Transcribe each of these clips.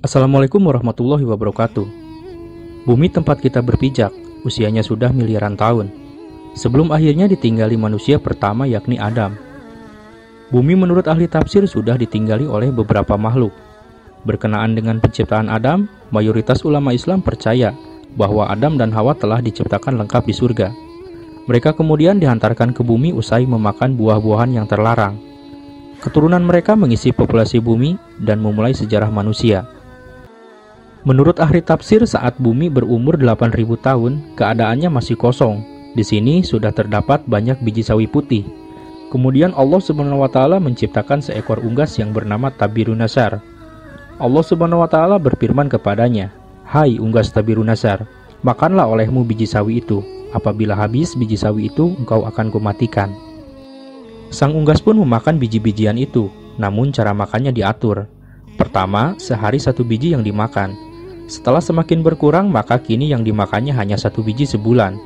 Assalamualaikum warahmatullahi wabarakatuh. Bumi tempat kita berpijak, usianya sudah miliaran tahun. Sebelum akhirnya ditinggali manusia pertama yakni Adam. Bumi menurut ahli tafsir sudah ditinggali oleh beberapa makhluk. Berkenaan dengan penciptaan Adam, mayoritas ulama Islam percaya bahwa Adam dan Hawa telah diciptakan lengkap di surga. Mereka kemudian dihantarkan ke bumi usai memakan buah-buahan yang terlarang. Keturunan mereka mengisi populasi bumi dan memulai sejarah manusia. Menurut ahli tafsir, saat bumi berumur 8.000 tahun, keadaannya masih kosong. Di sini sudah terdapat banyak biji sawi putih. Kemudian Allah SWT menciptakan seekor unggas yang bernama Tabirunasar. Allah SWT berfirman kepadanya, "Hai unggas Tabirunasar, makanlah olehmu biji sawi itu. Apabila habis biji sawi itu, engkau akan kumatikan." Sang unggas pun memakan biji-bijian itu, namun cara makannya diatur. Pertama, sehari 1 biji yang dimakan. Setelah semakin berkurang, maka kini yang dimakannya hanya 1 biji sebulan.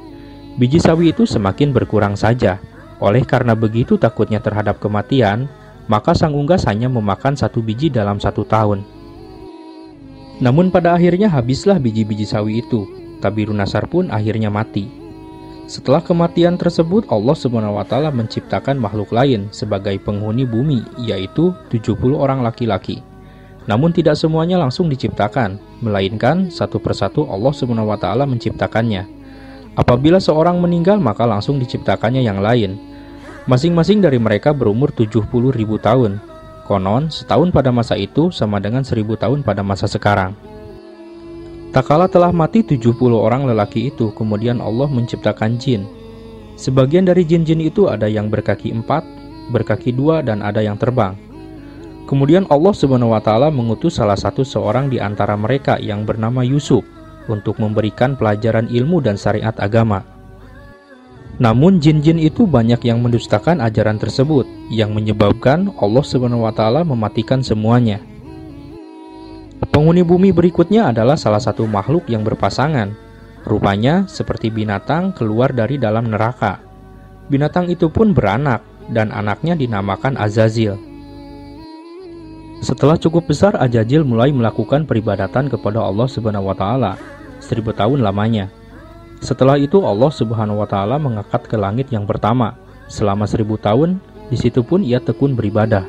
Biji sawi itu semakin berkurang saja. Oleh karena begitu takutnya terhadap kematian, maka sang unggas hanya memakan 1 biji dalam 1 tahun. Namun pada akhirnya habislah biji-biji sawi itu. Tabirunasar pun akhirnya mati. Setelah kematian tersebut, Allah SWT menciptakan makhluk lain sebagai penghuni bumi, yaitu 70 orang laki-laki. Namun tidak semuanya langsung diciptakan, melainkan satu persatu Allah SWT menciptakannya. Apabila seorang meninggal, maka langsung diciptakannya yang lain. Masing-masing dari mereka berumur 70.000 tahun. Konon, setahun pada masa itu sama dengan 1000 tahun pada masa sekarang. Tak kala telah mati 70 orang lelaki itu, kemudian Allah menciptakan jin. Sebagian dari jin-jin itu ada yang berkaki 4, berkaki 2, dan ada yang terbang. Kemudian Allah SWT mengutus salah satu seorang di antara mereka yang bernama Yusuf untuk memberikan pelajaran ilmu dan syariat agama. Namun jin-jin itu banyak yang mendustakan ajaran tersebut, yang menyebabkan Allah SWT mematikan semuanya. Penghuni bumi berikutnya adalah salah satu makhluk yang berpasangan. Rupanya seperti binatang keluar dari dalam neraka. Binatang itu pun beranak, dan anaknya dinamakan Azazil. Setelah cukup besar, Azazil mulai melakukan peribadatan kepada Allah SWT 1000 tahun lamanya. Setelah itu Allah SWT mengangkat ke langit yang pertama. Selama 1000 tahun, di situ pun ia tekun beribadah.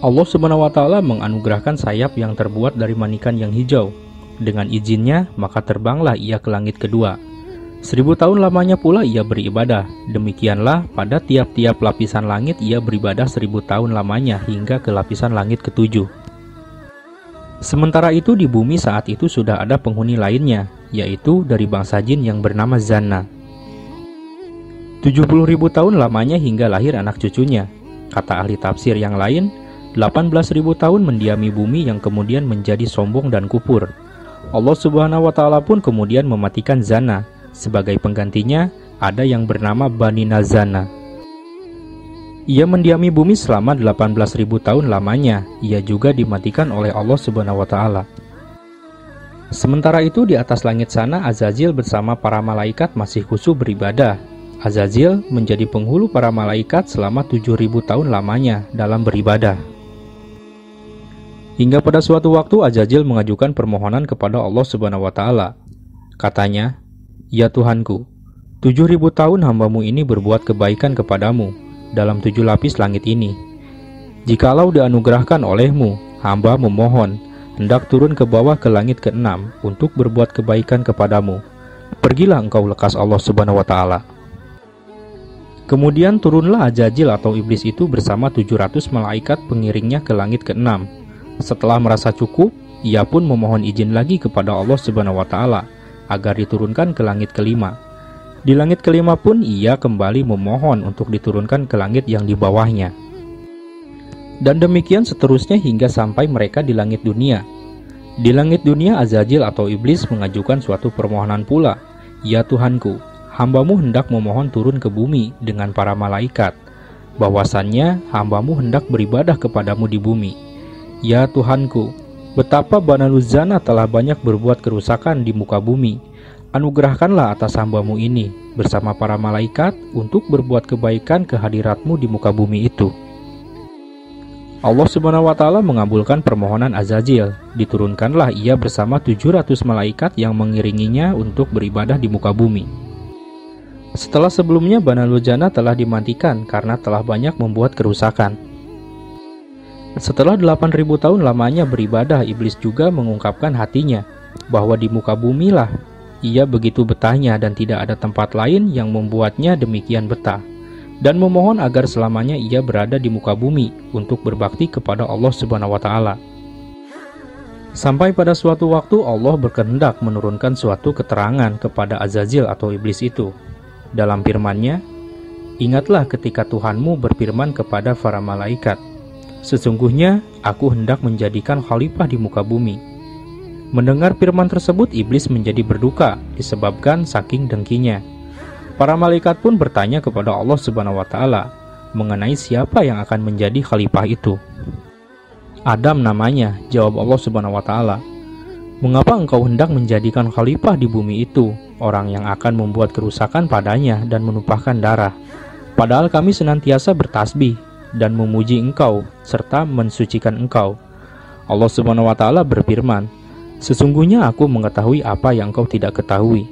Allah SWT menganugerahkan sayap yang terbuat dari manikan yang hijau. Dengan izinnya, maka terbanglah ia ke langit kedua. 1000 tahun lamanya pula ia beribadah. Demikianlah pada tiap-tiap lapisan langit ia beribadah 1000 tahun lamanya hingga ke lapisan langit ke-7. Sementara itu di bumi saat itu sudah ada penghuni lainnya, yaitu dari bangsa jin yang bernama Zanna. 70.000 tahun lamanya hingga lahir anak cucunya. Kata ahli tafsir yang lain, 18.000 tahun mendiami bumi yang kemudian menjadi sombong dan kufur. Allah SWT pun kemudian mematikan Zanna. Sebagai penggantinya, ada yang bernama Bani Nazana. Ia mendiami bumi selama 18.000 tahun lamanya. Ia juga dimatikan oleh Allah SWT. Sementara itu di atas langit sana, Azazil bersama para malaikat masih khusyuk beribadah. Azazil menjadi penghulu para malaikat selama 7.000 tahun lamanya dalam beribadah. Hingga pada suatu waktu Azazil mengajukan permohonan kepada Allah SWT. Katanya, "Ya Tuhanku, 7.000 tahun hambamu ini berbuat kebaikan kepadamu dalam 7 lapis langit ini. Jikalau dianugerahkan olehmu, hamba memohon, hendak turun ke bawah ke langit ke-6 untuk berbuat kebaikan kepadamu. Pergilah engkau lekas Allah SWT." Kemudian turunlah Azazil atau iblis itu bersama 700 malaikat pengiringnya ke langit ke-6. Setelah merasa cukup, ia pun memohon izin lagi kepada Allah SWT agar diturunkan ke langit ke-5. Di langit ke-5 pun ia kembali memohon untuk diturunkan ke langit yang di bawahnya. Dan demikian seterusnya hingga sampai mereka di langit dunia. Di langit dunia Azazil atau iblis mengajukan suatu permohonan pula. "Ya Tuhanku, hambamu hendak memohon turun ke bumi dengan para malaikat. Bahwasannya hambamu hendak beribadah kepadamu di bumi. Ya Tuhanku, betapa Bani Nazana telah banyak berbuat kerusakan di muka bumi. Anugerahkanlah atas hambamu ini bersama para malaikat untuk berbuat kebaikan ke hadiratmu di muka bumi itu." Allah Subhanahu wa Ta'ala mengabulkan permohonan Azazil. Diturunkanlah ia bersama 700 malaikat yang mengiringinya untuk beribadah di muka bumi. Setelah sebelumnya Banal Jannah telah dimatikan karena telah banyak membuat kerusakan. Setelah 8.000 tahun lamanya beribadah, iblis juga mengungkapkan hatinya bahwa di muka bumi lah ia begitu betahnya dan tidak ada tempat lain yang membuatnya demikian betah, dan memohon agar selamanya ia berada di muka bumi untuk berbakti kepada Allah Subhanahu wa Ta'ala. Sampai pada suatu waktu Allah berkehendak menurunkan suatu keterangan kepada Azazil atau iblis itu. Dalam firman-Nya, "Ingatlah ketika Tuhanmu berfirman kepada para malaikat, sesungguhnya aku hendak menjadikan khalifah di muka bumi." Mendengar firman tersebut, iblis menjadi berduka disebabkan saking dengkinya. Para malaikat pun bertanya kepada Allah Subhanahu wa Ta'ala mengenai siapa yang akan menjadi khalifah itu. "Adam namanya," jawab Allah Subhanahu wa Ta'ala. "Mengapa engkau hendak menjadikan khalifah di bumi itu, orang yang akan membuat kerusakan padanya dan menumpahkan darah? Padahal kami senantiasa bertasbih dan memuji engkau serta mensucikan engkau." Allah Subhanahu wa Ta'ala berfirman, "Sesungguhnya aku mengetahui apa yang engkau tidak ketahui,